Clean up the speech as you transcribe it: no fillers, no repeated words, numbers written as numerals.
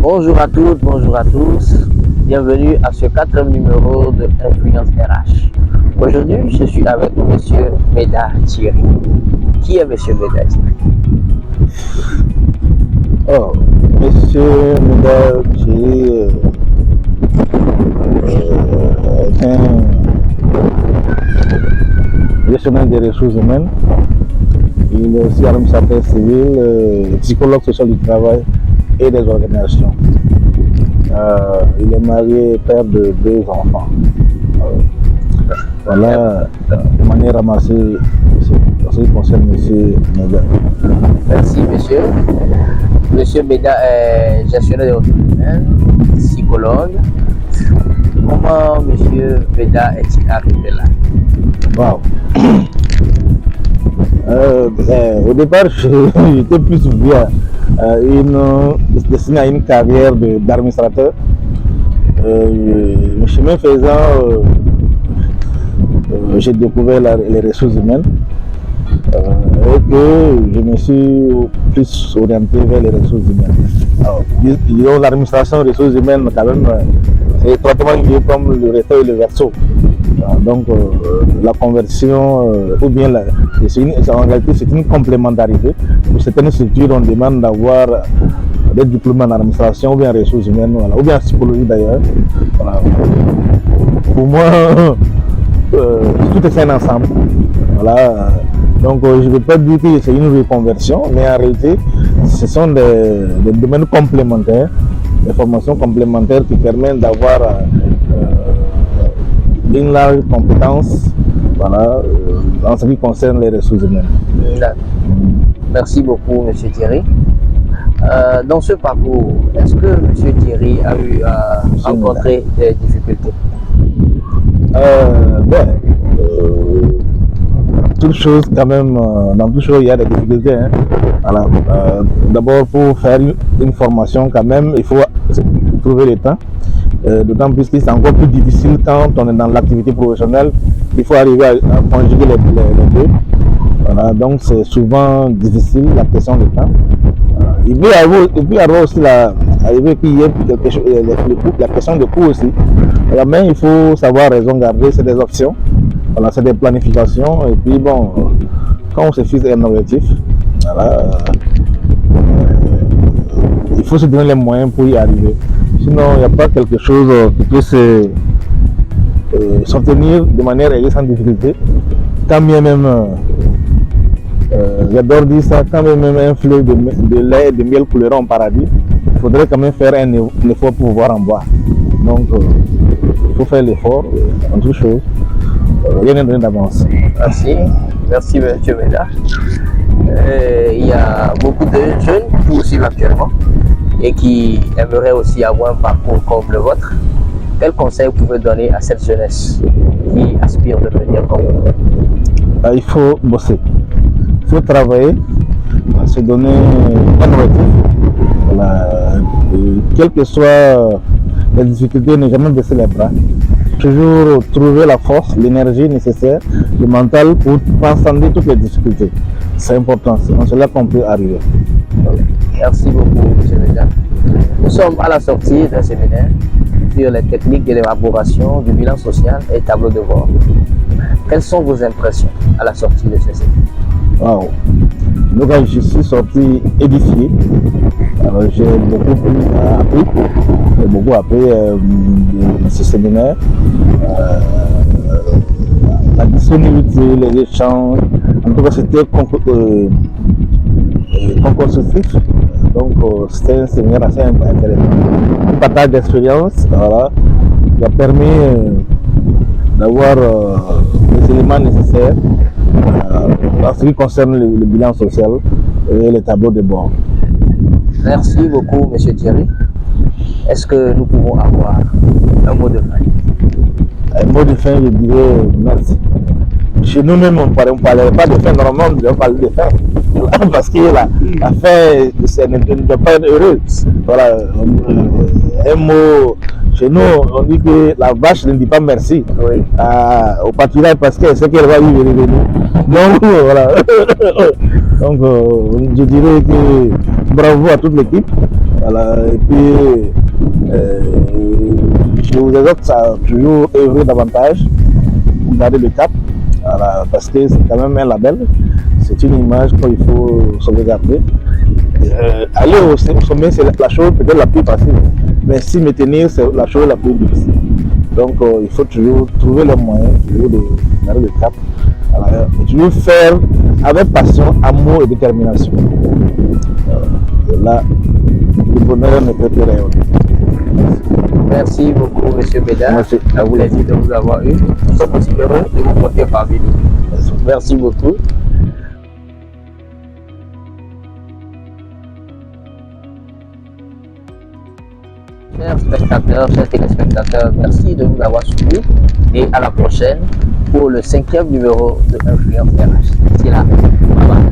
Bonjour à toutes, bonjour à tous. Bienvenue à ce 4e numéro de Influence RH. Aujourd'hui, je suis avec Monsieur Meda Thierry. Qui est Monsieur Meda Thierry? Oh, Monsieur Meda Thierry est un gestionnaire des ressources humaines. Il est aussi administrateur civil, psychologue social du travail et des organisations. Il est marié, père de 2 enfants. Voilà, de manière ramassée, ce qui concerne M. Meda. Merci, monsieur. Monsieur Meda est gestionnaire des ressources humaines, psychologue. Comment Monsieur Meda est-il arrivé là? Wow. Au départ, j'étais plus via destiné à une carrière d'administrateur. Le chemin faisant, j'ai découvert les ressources humaines et que je me suis plus orienté vers les ressources humaines. Alors, l'administration des ressources humaines, quand même, c'est étroitement lié comme le recto et le verso. Donc la conversion ou bien en réalité c'est une complémentarité. Pour certaines structures on demande d'avoir des diplômes en administration ou bien en ressources humaines, voilà, ou bien en psychologie d'ailleurs. Voilà. Pour moi tout est un ensemble. Voilà. Donc je ne vais pas dire que c'est une reconversion, mais en réalité ce sont des domaines complémentaires, des formations complémentaires qui permettent d'avoir une large compétence, voilà, en ce qui concerne les ressources humaines. Merci beaucoup, Monsieur Thierry. Dans ce parcours, est-ce que Monsieur Thierry a eu à rencontrer des difficultés? Toute chose, quand même, dans toute chose, il y a des difficultés. Hein. Voilà. D'abord, pour faire une formation, quand même, il faut trouver le temps. D'autant plus que c'est encore plus difficile quand on est dans l'activité professionnelle. Il faut arriver à conjuguer les deux. Voilà, donc c'est souvent difficile la question du temps. Il peut y avoir aussi arriver qu'il y ait quelque chose, la question de coût aussi. Voilà, mais il faut savoir raison garder, c'est des options. Voilà, c'est des planifications. Et puis bon, quand on se fixe un objectif, voilà, il faut se donner les moyens pour y arriver. Sinon, il n'y a pas quelque chose qui peut se s'obtenir de manière réelle sans difficulté. Quand bien même, j'adore dire ça, quand bien même un fleuve de lait et de miel couleront en paradis, il faudrait quand même faire un effort pour pouvoir en boire. Donc, il faut faire l'effort en toute chose. Rien n'est donné d'avance. Merci. Merci, M. Meda. Il y a beaucoup de jeunes qui vous suivent actuellement et qui aimeraient aussi avoir un parcours comme le vôtre. Quel conseil vous pouvez donner à cette jeunesse qui aspire de devenir comme vous? Il faut bosser, il faut travailler, se donner un objectif. Voilà. Quelles que soient les difficultés, ne jamais baisser les bras. Toujours trouver la force, l'énergie nécessaire, le mental pour transcender toutes les difficultés. C'est important, c'est en cela qu'on peut arriver. Merci beaucoup, M. Meda. Nous sommes à la sortie d'un séminaire sur les techniques d'élaboration du bilan social et tableau de bord. Quelles sont vos impressions à la sortie de ce séminaire? Wow. Donc, je suis sorti édifié. Alors, j'ai beaucoup appris de ce séminaire. La disponibilité, les échanges, en tout cas, c'était constructif. Donc, c'était un séminaire assez intéressant. Un partage d'expérience, voilà, qui a permis d'avoir les éléments nécessaires en ce qui concerne le bilan social et les tableaux de bord. Merci beaucoup, M. Thierry. Est-ce que nous pouvons avoir un mot de fin? Un mot de fin, je dirais merci. Chez nous-mêmes, on ne parlerait pas de fin, normalement, on parle de fin. Parce que la fin ne doit pas être heureuse. Voilà, un mot, chez nous, on dit que la vache ne dit pas merci au pâturage parce qu'elle sait qu'elle va y revenir. Donc, voilà. Donc, je dirais que bravo à toute l'équipe. Voilà, et puis, je vous exhorte à toujours œuvrer davantage pour garder le cap, voilà, parce que c'est quand même un label, c'est une image qu'il faut sauvegarder. Aller au sommet, c'est la chose peut-être la plus facile, mais s'y maintenir, c'est la chose la plus difficile. Donc, il faut toujours trouver les moyens toujours de garder le cap, voilà, et toujours faire avec passion, amour et détermination. Et là, le bonheur ne peut plus rayonner. Merci beaucoup, M. Bédard. Merci. C'est un plaisir de vous avoir eu. Nous sommes aussi heureux de vous compter parmi nous. Merci beaucoup. Chers spectateurs, chers téléspectateurs, merci de nous avoir suivis et à la prochaine pour le 5e numéro de Influence RH. D'ici là, bye bye.